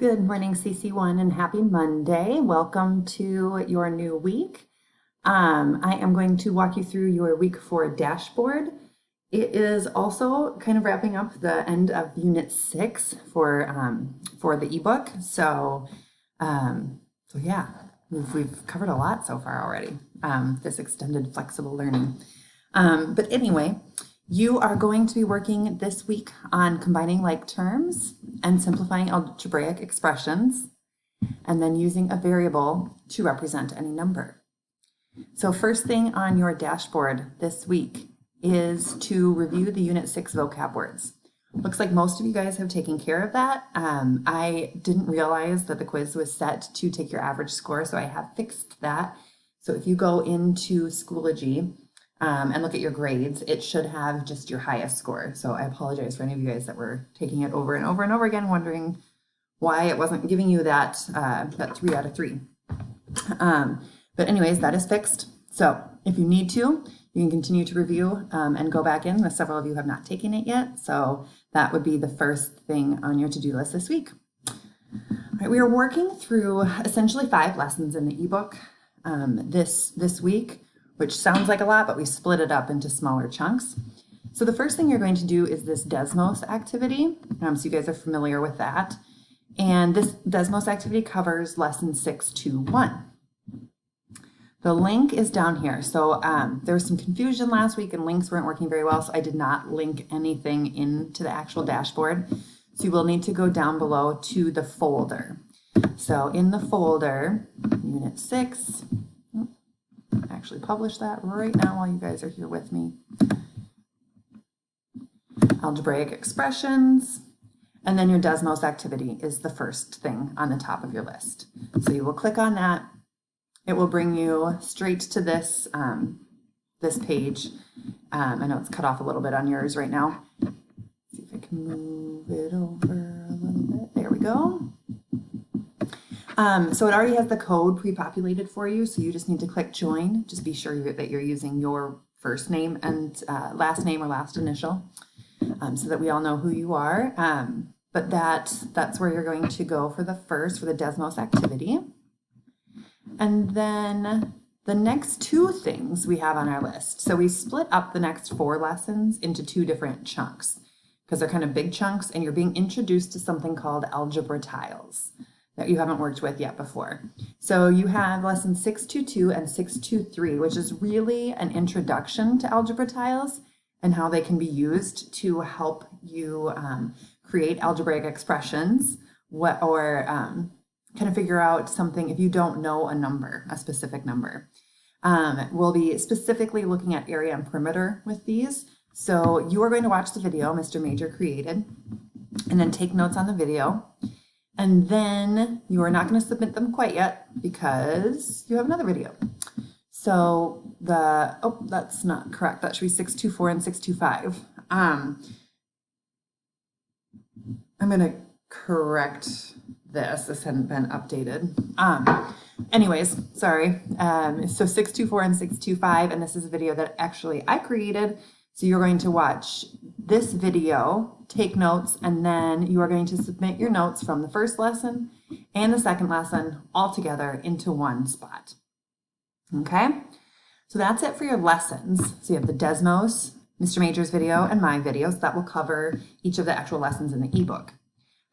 Good morning, CC1, and happy Monday. Welcome to your new week. I am going to walk you through your week 4 dashboard. It is also kind of wrapping up the end of Unit 6 for the ebook. So yeah, we've covered a lot so far already, this extended flexible learning. But anyway, you are going to be working this week on combining like terms and simplifying algebraic expressions, and then using a variable to represent any number. So first thing on your dashboard this week is to review the Unit 6 vocab words. Looks like most of you guys have taken care of that. I didn't realize that the quiz was set to take your average score, so I have fixed that. So if you go into Schoology and look at your grades, it should have just your highest score. So I apologize for any of you guys that were taking it over and over and over again, wondering why it wasn't giving you that 3 out of 3. But anyways, that is fixed. So if you need to, you can continue to review and go back in. Several of you have not taken it yet, so that would be the first thing on your to-do list this week. All right, we are working through essentially 5 lessons in the ebook this week, which sounds like a lot, but we split it up into smaller chunks. So the first thing you're going to do is this Desmos activity. So you guys are familiar with that. And this Desmos activity covers lesson 6.2.1. The link is down here. So there was some confusion last week and links weren't working very well, so I did not link anything into the actual dashboard. So you will need to go down below to the folder. So in the folder, Unit 6, actually publish that right now while you guys are here with me. Algebraic expressions, and then your Desmos activity is the first thing on the top of your list. So you will click on that. It will bring you straight to this, this page. I know it's cut off a little bit on yours right now. Let's see if I can move it over a little bit. There we go. So it already has the code pre-populated for you, so you just need to click join. Just be sure that you're using your first name and last name or last initial, so that we all know who you are. But that's where you're going to go for the Desmos activity. And then the next 2 things we have on our list. So we split up the next 4 lessons into 2 different chunks because they're kind of big chunks, and you're being introduced to something called algebra tiles that you haven't worked with yet before. So you have lesson 6.2.2 and 6.2.3, which is really an introduction to algebra tiles and how they can be used to help you create algebraic expressions kind of figure out something if you don't know a number, a specific number. We'll be specifically looking at area and perimeter with these. So you are going to watch the video Mr. Major created and then take notes on the video. And then you are not going to submit them quite yet because you have another video. So that's not correct. That should be 6.2.4 and 6.2.5. I'm going to correct this. This hadn't been updated. Anyways, sorry. So 6.2.4 and 6.2.5, and this is a video that actually I created. So you're going to watch this video, take notes, and then you are going to submit your notes from the first lesson and the second lesson all together into one spot. Okay? So that's it for your lessons. So you have the Desmos, Mr. Major's video, and my video. So that will cover each of the actual lessons in the ebook.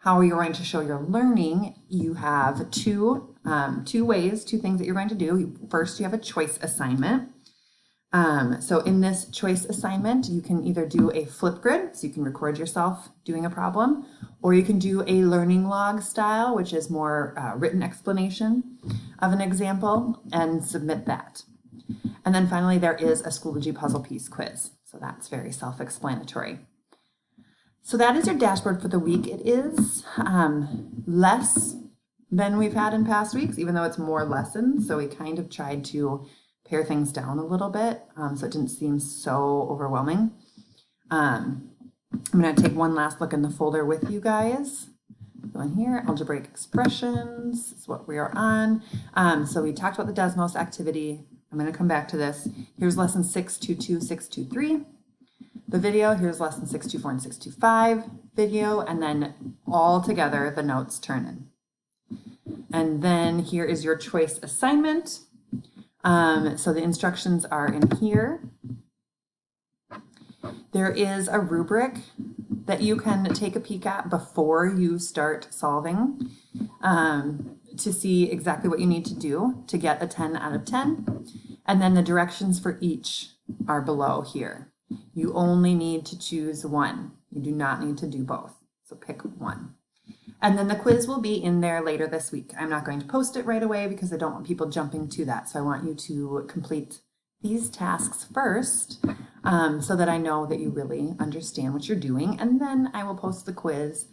How are you going to show your learning? You have two things that you're going to do. First, you have a choice assignment. So in this choice assignment, you can either do a Flipgrid, so you can record yourself doing a problem, or you can do a learning log style, which is more written explanation of an example, and submit that. And then finally, there is a Schoology puzzle piece quiz. So that's very self-explanatory. So that is your dashboard for the week. It is less than we've had in past weeks, even though it's more lessons. So we kind of tried to pare things down a little bit so it didn't seem so overwhelming. I'm going to take one last look in the folder with you guys. Go in here, algebraic expressions is what we are on. So we talked about the Desmos activity. I'm going to come back to this. Here's lesson 6.2.2, 6.2.3. The video, here's lesson 6.2.4 and 6.2.5 video, and then all together the notes turn in. And then here is your choice assignment. So the instructions are in here. There is a rubric that you can take a peek at before you start solving to see exactly what you need to do to get a 10 out of 10. And then the directions for each are below here. You only need to choose one. You do not need to do both. So pick one. And then the quiz will be in there later this week. I'm not going to post it right away because I don't want people jumping to that. So I want you to complete these tasks first so that I know that you really understand what you're doing. And then I will post the quiz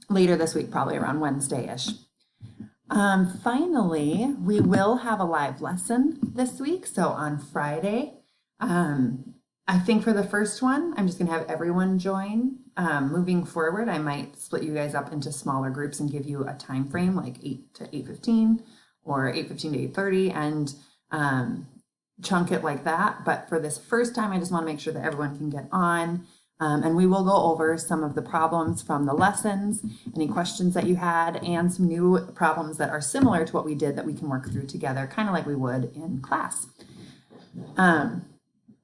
later this week, probably around Wednesday-ish. Finally, we will have a live lesson this week. So on Friday, I think for the first one, I'm just going to have everyone join. Moving forward, I might split you guys up into smaller groups and give you a time frame like 8 to 8:15 or 8:15 to 8:30 and chunk it like that. But for this first time, I just want to make sure that everyone can get on. And we will go over some of the problems from the lessons, any questions that you had, and some new problems that are similar to what we did that we can work through together, kind of like we would in class.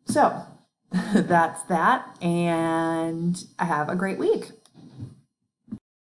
So that's that, and have a great week.